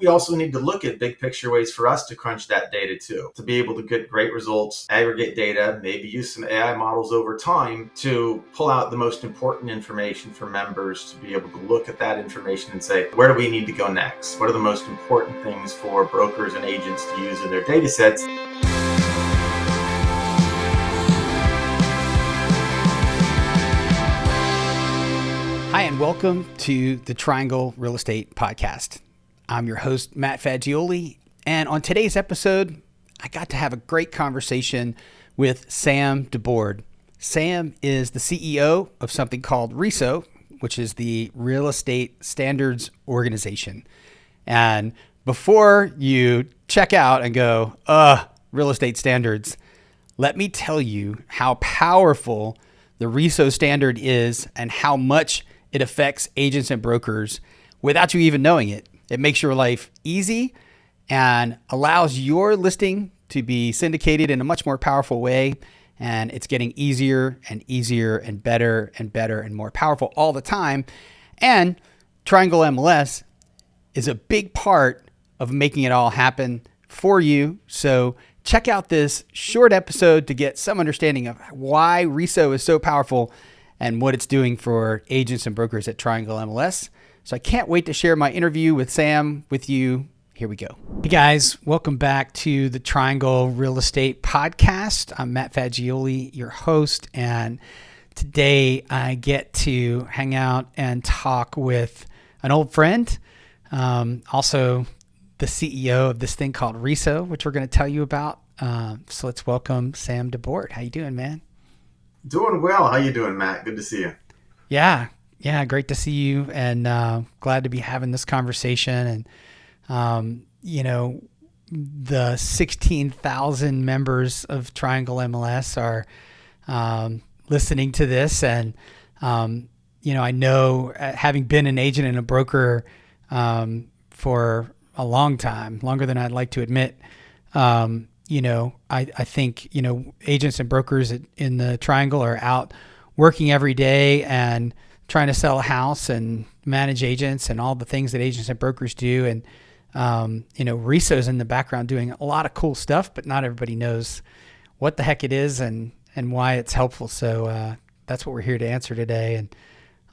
We also need to look at big picture ways for us to crunch that data too, to be able to get great results, aggregate data, maybe use some AI models over time to pull out the most important information for members, to be able to look at that information and say, where do we need to go next? What are the most important things for brokers and agents to use in their data sets? Hi, and welcome to the Triangle Real Estate Podcast. I'm your host, Matt Fagioli, and on today's episode, I got to have a great conversation with Sam DeBord. Sam is the CEO of something called RESO, which is the Real Estate Standards Organization. And before you check out and go, real estate standards, let me tell you how powerful the RESO standard is and how much it affects agents and brokers without you even knowing it. It makes your life easy and allows your listing to be syndicated in a much more powerful way. And it's getting easier and easier and better and more powerful all the time. And Triangle MLS is a big part of making it all happen for you. So check out this short episode to get some understanding of why RESO is so powerful and what it's doing for agents and brokers at Triangle MLS. So I can't wait to share my interview with Sam with you. Here we go. Hey guys, welcome back to the Triangle Real Estate Podcast. I'm Matt Fagioli, your host, and today I get to hang out and talk with an old friend, also the CEO of this thing called RESO, which we're going to tell you about. So let's welcome Sam DeBord. How you doing, man? Doing well. How you doing, Matt? Good to see you. Yeah, great to see you, and glad to be having this conversation. And the 16,000 members of Triangle MLS are listening to this, and I know, having been an agent and a broker for a long time, longer than I'd like to admit. I think agents and brokers in the Triangle are out working every day and trying to sell a house and manage agents and all the things that agents and brokers do. And, RESO's in the background doing a lot of cool stuff, but not everybody knows what the heck it is and why it's helpful. So that's what we're here to answer today.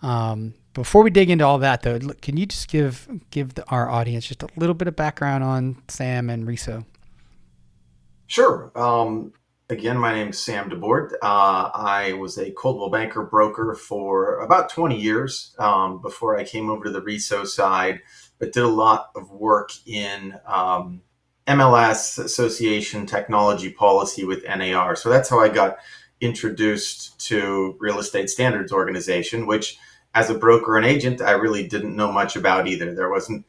And before we dig into all that, though, can you just give our audience just a little bit of background on Sam and RESO? Sure. Again, my name is Sam DeBord. I was a Coldwell Banker broker for about 20 years before I came over to the RESO side, but did a lot of work in MLS, Association Technology Policy with NAR. So that's how I got introduced to Real Estate Standards Organization, which as a broker and agent, I really didn't know much about either. There wasn't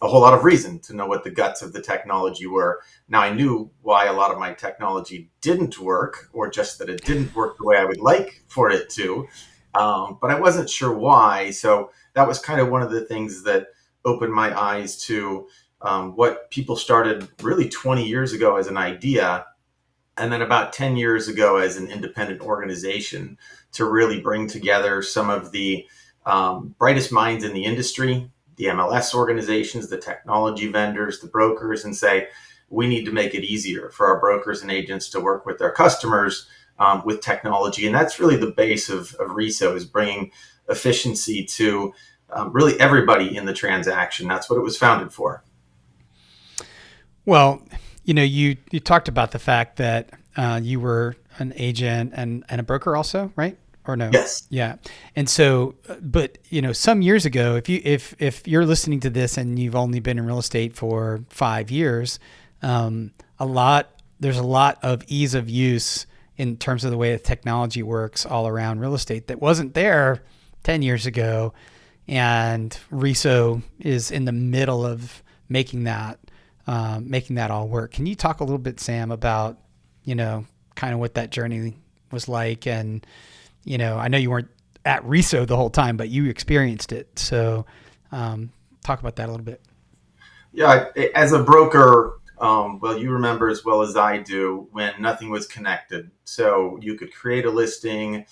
a whole lot of reason to know what the guts of the technology were. Now, I knew why a lot of my technology didn't work, or just that it didn't work the way I would like for it to, but I wasn't sure why. So that was kind of one of the things that opened my eyes to what people started really 20 years ago as an idea, and then about 10 years ago as an independent organization, to really bring together some of the brightest minds in the industry, the MLS organizations, the technology vendors, the brokers, and say, we need to make it easier for our brokers and agents to work with their customers with technology. And that's really the base of RESO, is bringing efficiency to really everybody in the transaction. That's what it was founded for. Well, you talked about the fact that you were an agent and a broker also, right? Or no? Yes. Yeah. And so, but some years ago, if you're listening to this and you've only been in real estate for 5 years, there's a lot of ease of use in terms of the way the technology works all around real estate that wasn't there 10 years ago. And RESO is in the middle of making that all work. Can you talk a little bit, Sam, about, kind of what that journey was like? And, I know you weren't at RESO the whole time, but you experienced it. So talk about that a little bit. Yeah, as a broker, you remember as well as I do when nothing was connected. So you could create a listing.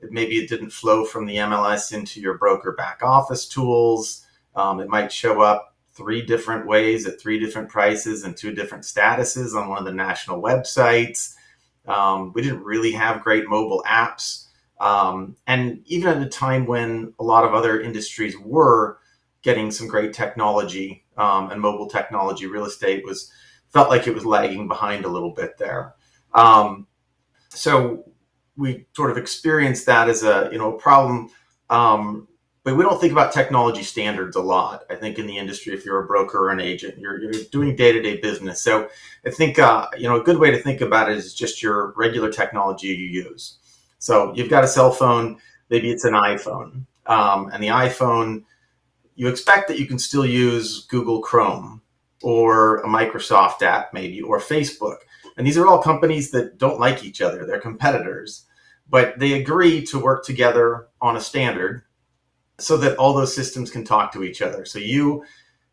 Maybe it didn't flow from the MLS into your broker back office tools. It might show up three different ways at three different prices and two different statuses on one of the national websites. We didn't really have great mobile apps. And even at a time when a lot of other industries were getting some great technology and mobile technology, real estate was felt like it was lagging behind a little bit there. Um, so we sort of experienced that as a problem. But we don't think about technology standards a lot. I think in the industry, if you're a broker or an agent, you're doing day-to-day business. So I think a good way to think about it is just your regular technology you use. So you've got a cell phone, maybe it's an iPhone, and the iPhone, you expect that you can still use Google Chrome or a Microsoft app, maybe, or Facebook. And these are all companies that don't like each other. They're competitors, but they agree to work together on a standard so that all those systems can talk to each other. So you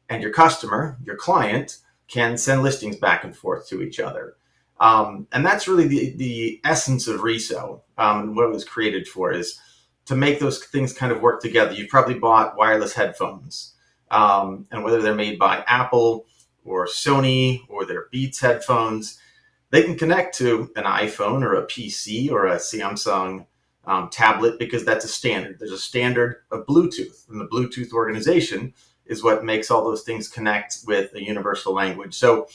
and your customer, your client, can send listings back and forth to each other. And that's really the essence of RESO. What it was created for is to make those things kind of work together. You've probably bought wireless headphones, and whether they're made by Apple or Sony or they're Beats headphones, they can connect to an iPhone or a PC or a Samsung tablet because that's a standard. There's a standard of Bluetooth, and the Bluetooth organization is what makes all those things connect with a universal language. So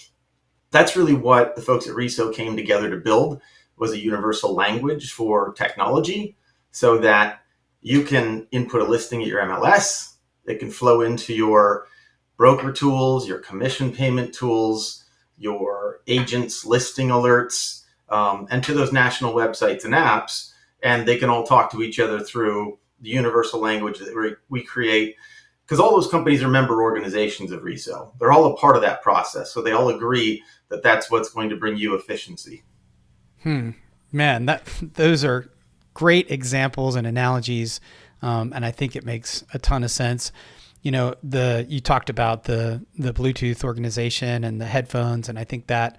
that's really what the folks at RESO came together to build, was a universal language for technology, so that you can input a listing at your MLS. It can flow into your broker tools, your commission payment tools, your agents listing alerts, and to those national websites and apps. And they can all talk to each other through the universal language that we create, because all those companies are member organizations of RESO. They're all a part of that process. So they all agree that that's what's going to bring you efficiency. Man, those are great examples and analogies, and I think it makes a ton of sense. You talked about the Bluetooth organization and the headphones, and I think that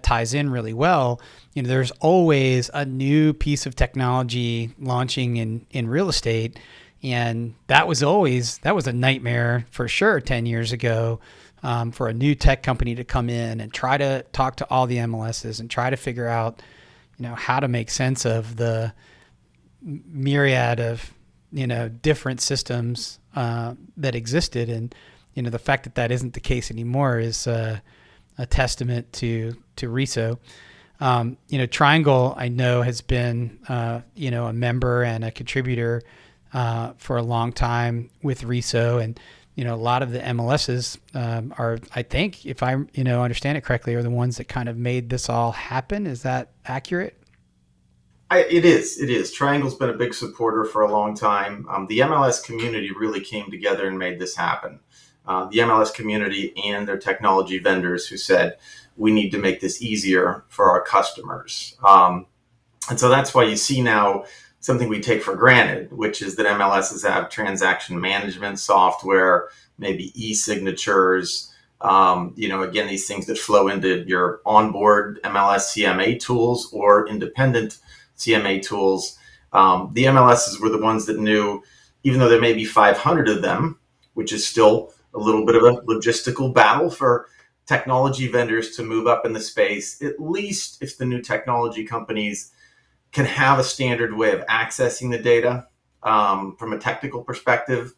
ties in really well. There's always a new piece of technology launching in real estate, and that was a nightmare for sure 10 years ago, for a new tech company to come in and try to talk to all the MLSs and try to figure out how to make sense of the myriad of different systems that existed. And the fact that isn't the case anymore is a testament to RESO. Triangle, I know, has been a member and a contributor for a long time with RESO, and a lot of the MLSs are, I think, if I understand it correctly, are the ones that kind of made this all happen. Is that accurate? It is. Triangle's been a big supporter for a long time. The MLS community really came together and made this happen. The MLS community and their technology vendors who said, we need to make this easier for our customers. And so that's why you see now something we take for granted, which is that MLSs have transaction management software, maybe e-signatures, again, these things that flow into your onboard MLS CMA tools or independent CMA tools. The MLSs were the ones that knew, even though there may be 500 of them, which is still a little bit of a logistical battle for technology vendors to move up in the space, at least if the new technology companies can have a standard way of accessing the data from a technical perspective,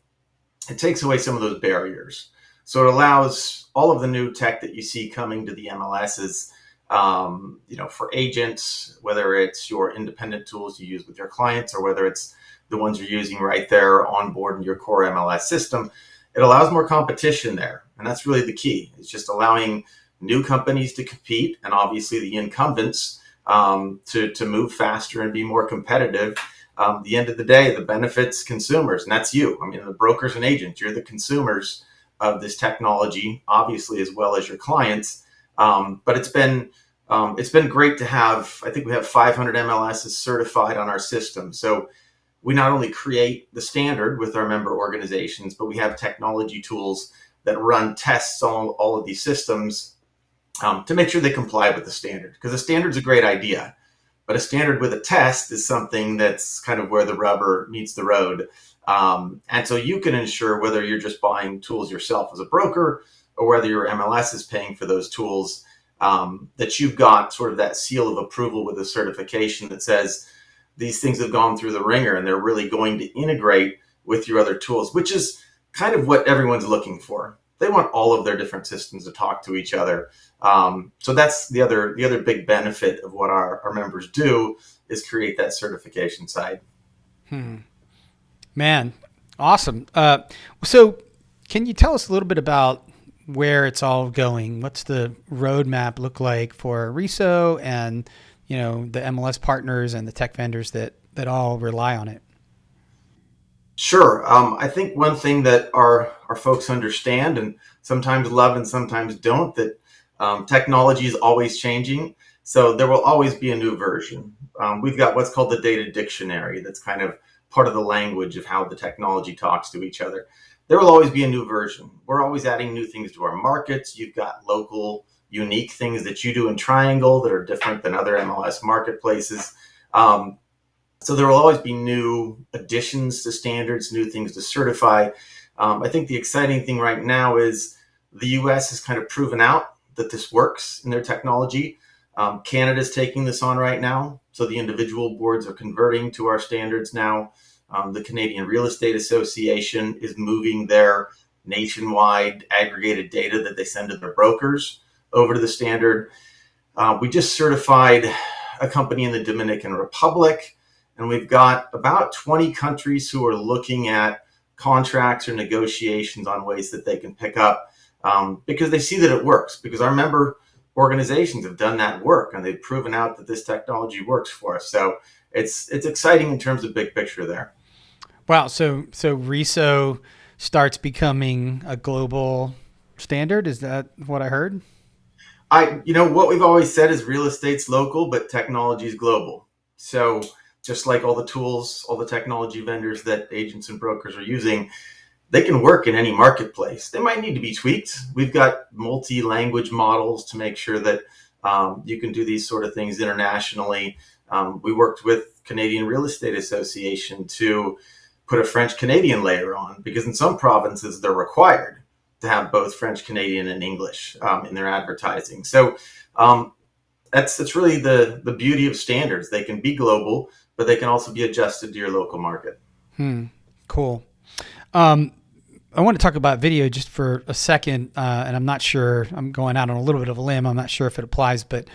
it takes away some of those barriers. So it allows all of the new tech that you see coming to the MLSs, for agents, whether it's your independent tools you use with your clients or whether it's the ones you're using right there on board in your core MLS system, it allows more competition there. And that's really the key. It's just allowing new companies to compete, and obviously the incumbents to move faster and be more competitive. At the end of the day, the benefits consumers, and that's you. I mean, the brokers and agents, you're the consumers of this technology, obviously, as well as your clients. But it's been great to have. I think we have 500 MLSs certified on our system. So we not only create the standard with our member organizations, but we have technology tools that run tests on all of these systems to make sure they comply with the standard. Because a standard's a great idea, but a standard with a test is something that's kind of where the rubber meets the road. And so you can ensure, whether you're just buying tools yourself as a broker or whether your MLS is paying for those tools, that you've got sort of that seal of approval with a certification that says these things have gone through the ringer and they're really going to integrate with your other tools, which is kind of what everyone's looking for. They want all of their different systems to talk to each other. So that's the other big benefit of what our members do, is create that certification side. Hmm. Man, awesome. So can you tell us a little bit about where it's all going? What's the roadmap look like for RESO and, the MLS partners and the tech vendors that all rely on it? Sure. I think one thing that our folks understand, and sometimes love and sometimes don't, that technology is always changing. So there will always be a new version. We've got what's called the data dictionary. That's kind of part of the language of how the technology talks to each other. There will always be a new version. We're always adding new things to our markets. You've got local, unique things that you do in Triangle that are different than other MLS marketplaces. So there will always be new additions to standards, new things to certify. I think the exciting thing right now is the US has kind of proven out that this works in their technology. Canada's taking this on right now. So the individual boards are converting to our standards now. The Canadian Real Estate Association is moving their nationwide aggregated data that they send to their brokers over to the standard. We just certified a company in the Dominican Republic, and we've got about 20 countries who are looking at contracts or negotiations on ways that they can pick up, because they see that it works, because our member organizations have done that work and they've proven out that this technology works for us. So it's exciting in terms of big picture there. Wow. So RESO starts becoming a global standard. Is that what I heard? What we've always said is real estate's local, but technology is global. So just like all the tools, all the technology vendors that agents and brokers are using, they can work in any marketplace. They might need to be tweaked. We've got multi-language models to make sure that you can do these sort of things internationally. We worked with Canadian Real Estate Association to put a French Canadian layer on, because in some provinces they're required to have both French Canadian and English in their advertising. So that's really the beauty of standards. They can be global, but they can also be adjusted to your local market. Cool. I want to talk about video just for a second, and I'm not sure, I'm going out on a little bit of a limb. I'm not sure if it applies, but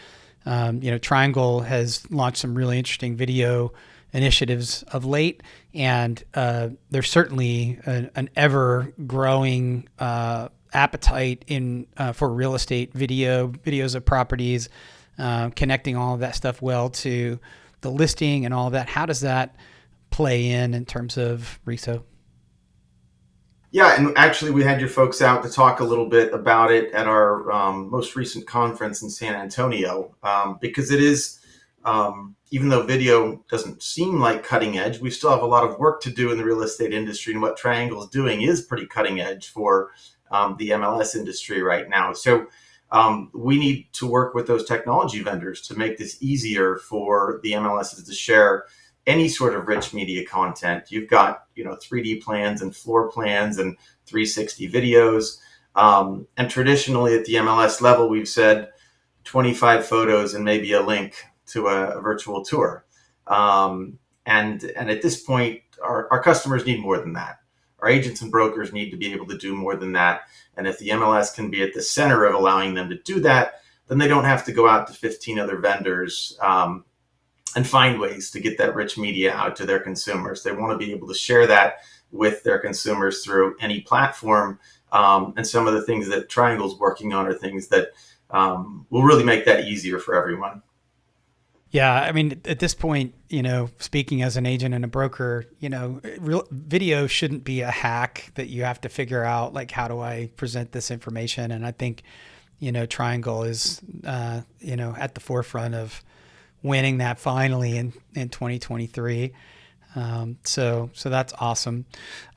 Triangle has launched some really interesting video initiatives of late, and there's certainly an ever-growing appetite for real estate videos of properties, connecting all of that stuff well to the listing and all of that. How does that play in terms of RESO? Yeah, and actually we had your folks out to talk a little bit about it at our most recent conference in San Antonio, because it is, even though video doesn't seem like cutting edge, we still have a lot of work to do in the real estate industry, and what Triangle is doing is pretty cutting edge for the MLS industry right now. So we need to work with those technology vendors to make this easier for the MLSs to share any sort of rich media content. You've got 3D plans and floor plans and 360 videos. And traditionally at the MLS level, we've said 25 photos and maybe a link to a virtual tour. And at this point, our customers need more than that. Our agents and brokers need to be able to do more than that. And if the MLS can be at the center of allowing them to do that, then they don't have to go out to 15 other vendors and find ways to get that rich media out to their consumers. They want to be able to share that with their consumers through any platform. And some of the things that Triangle's working on are things that will really make that easier for everyone. Yeah, I mean, at this point, speaking as an agent and a broker, video shouldn't be a hack that you have to figure out, like, how do I present this information? And I think, Triangle is, at the forefront of winning that finally in 2023. So that's awesome.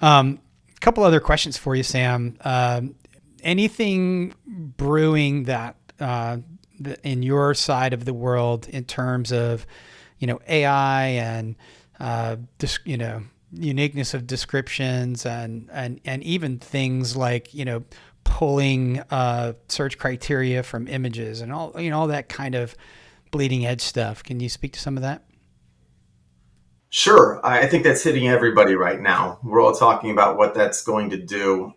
A couple other questions for you, Sam. Anything brewing that in your side of the world in terms of, AI and, uniqueness of descriptions and even things like, pulling search criteria from images and all that kind of bleeding edge stuff. Can you speak to some of that? Sure. I think that's hitting everybody right now. We're all talking about what that's going to do.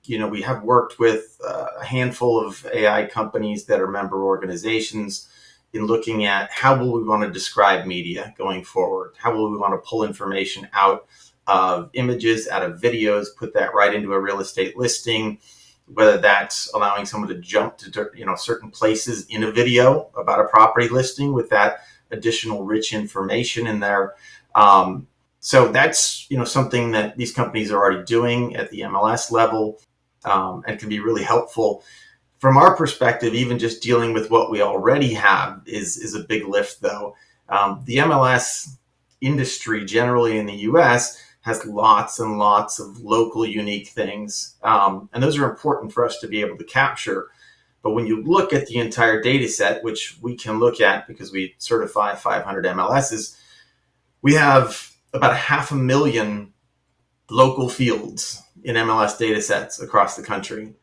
We have worked with a handful of AI companies that are member organizations in looking at how will we want to describe media going forward? How will we want to pull information out of images, out of videos, put that right into a real estate listing, whether that's allowing someone to jump to certain places in a video about a property listing with that additional rich information in there. So that's something that these companies are already doing at the MLS level, and can be really helpful. From our perspective, even just dealing with what we already have is a big lift, though. The MLS industry generally in the U.S. has lots and lots of local unique things, and those are important for us to be able to capture. But when you look at the entire data set, which we can look at because we certify 500 MLSs, we have about 500,000 local fields in MLS data sets across the country.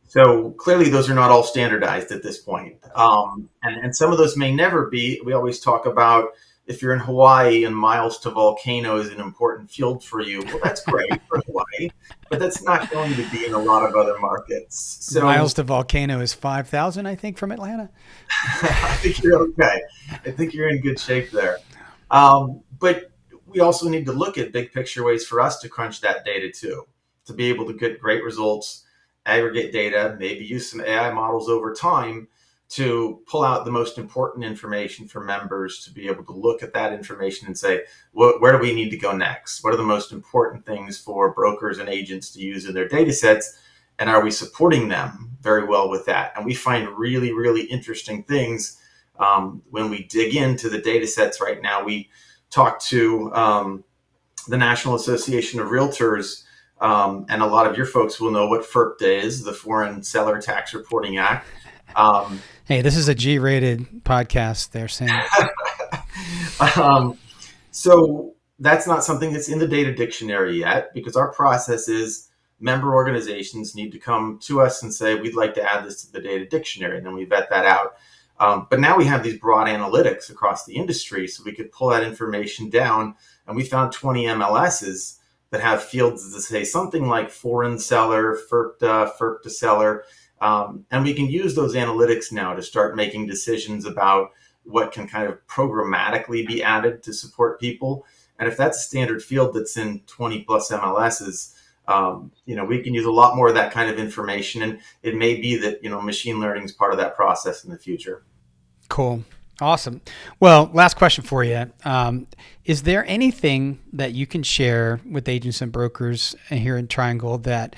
So clearly those are not all standardized at this point. And some of those may never be. We always talk about if you're in Hawaii and miles to volcano is an important field for you. Well, that's great for Hawaii, but that's not going to be in a lot of other markets. So Miles to volcano is 5,000, I think, from Atlanta. I think you're okay. I think you're in good shape there. But we also need to look at big picture ways for us to crunch that data too, to be able to get great results, aggregate data, maybe use some AI models over time to pull out the most important information for members, to be able to look at that information and say, where do we need to go next? What are the most important things for brokers and agents to use in their data sets? And are we supporting them very well with that? And we find really, really interesting things when we dig into the data sets right now. We talk to the National Association of Realtors, and a lot of your folks will know what FIRPTA is, the Foreign Seller Tax Reporting Act. Hey, this is a G-rated podcast there, Sam. So that's not something that's in the data dictionary yet, because our process is member organizations need to come to us and say, we'd like to add this to the data dictionary, and then we vet that out. But now we have these broad analytics across the industry, so we could pull that information down. And we found 20 MLSs that have fields that say something like foreign seller, FIRPTA seller. And we can use those analytics now to start making decisions about what can kind of programmatically be added to support people. And if that's a standard field that's in 20 plus MLSs, we can use a lot more of that kind of information. And it may be that, machine learning is part of that process in the future. Cool. Awesome. Well, last question for you. Is there anything that you can share with agents and brokers here in Triangle that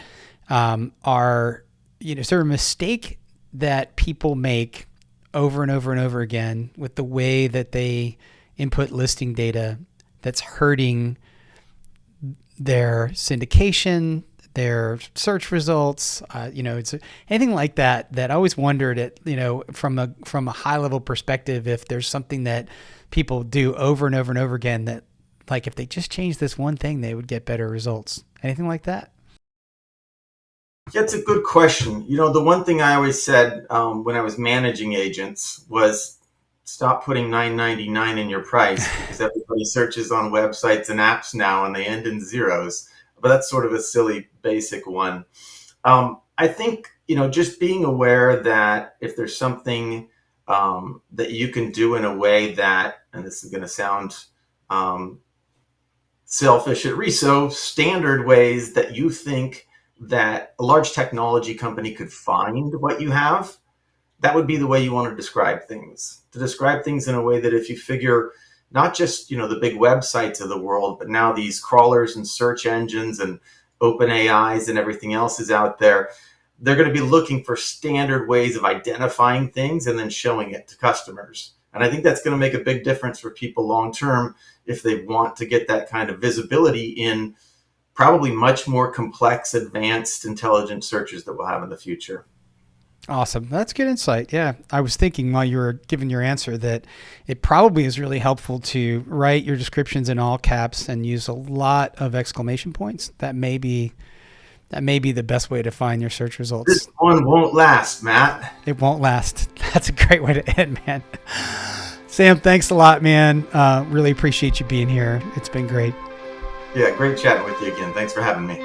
are, is there a mistake that people make over and over and over again with the way that they input listing data that's hurting their syndication, their search results, it's anything like that I always wondered from a high level perspective, if there's something that people do over and over and over again that, like, if they just change this one thing, they would get better results. Anything like that? Yeah, it's a good question. The one thing I always said when I was managing agents was stop putting $9.99 in your price, because everybody searches on websites and apps now and they end in zeros. But that's sort of a silly basic one. I think, just being aware that if there's something that you can do in a way that, and this is going to sound selfish at RESO, standard ways that you think that a large technology company could find what you have, that would be the way you want to describe things. To describe things in a way that if you figure not just, the big websites of the world, but now these crawlers and search engines and open AIs and everything else is out there, they're going to be looking for standard ways of identifying things and then showing it to customers. And I think that's going to make a big difference for people long term if they want to get that kind of visibility in probably much more complex, advanced, intelligent searches that we'll have in the future. Awesome. That's good insight. Yeah. I was thinking while you were giving your answer that it probably is really helpful to write your descriptions in all caps and use a lot of exclamation points. That may be That may be the best way to find your search This results. one won't last, Matt. It won't last. That's a great way to end, man. Sam, thanks a lot, man. Really appreciate you being here. It's been great. Yeah, great chatting with you again. Thanks for having me.